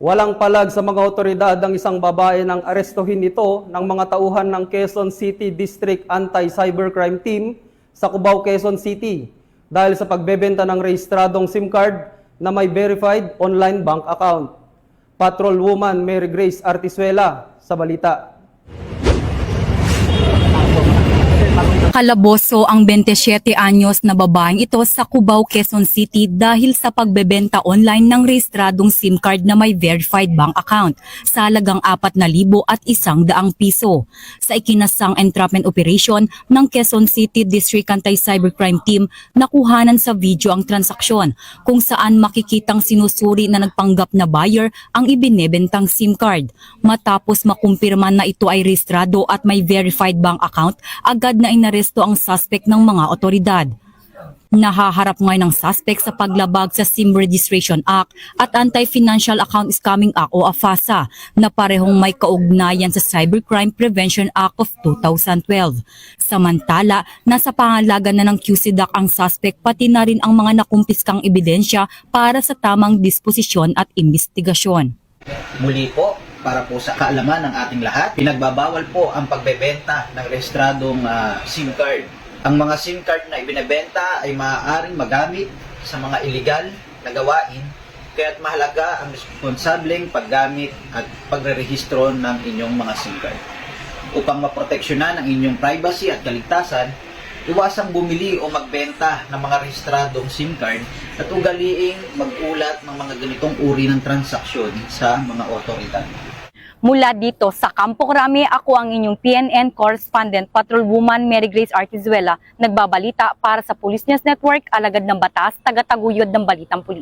Walang palag sa mga otoridad ang isang babae nang arestuhin ito ng mga tauhan ng Quezon City District Anti-Cybercrime Team sa Cubao, Quezon City dahil sa pagbebenta ng rehistradong SIM card na may verified online bank account. Patrolwoman Mary Grace Artisuela sa balita. Kalaboso ang 27 anyos na babaeng ito sa Cubao, Quezon City dahil sa pagbebenta online ng rehistradong SIM card na may verified bank account sa halagang 4,100 piso. Sa ikinasang entrapment operation ng Quezon City District Anti-Cybercrime Team, nakuhanan sa video ang transaksyon kung saan makikitang sinusuri na nagpanggap na buyer ang ibinebentang SIM card. Matapos makumpirma na ito ay rehistrado at may verified bank account, agad na inaresto ang suspect ng mga otoridad. Nahaharap ngayon ng suspect sa paglabag sa SIM Registration Act at Anti-Financial Account Scamming Act o AFASA na parehong may kaugnayan sa Cybercrime Prevention Act of 2012. Samantala, nasa pangalaga na ng QCDAC ang suspect pati na rin ang mga nakumpiskang ebidensya para sa tamang disposisyon at investigasyon. Muli po, para po sa kaalaman ng ating lahat, pinagbabawal po ang pagbebenta ng rehistradong SIM card. Ang mga SIM card na ibinebenta ay maaaring magamit sa mga illegal na gawain, kaya't mahalaga ang responsableng paggamit at pagrerehistro ng inyong mga SIM card. Upang maproteksyonan ang inyong privacy at kaligtasan, iwasang bumili o magbenta ng mga rehistradong SIM card at ugaliing mag-ulat ng mga ganitong uri ng transaksyon sa mga otoridad. Mula dito sa Campo Crame, ako ang inyong PNN correspondent, Patrolwoman Mary Grace Artisuela, nagbabalita para sa Police News Network, alagad ng batas, taga-taguyod ng Balitang Pulis.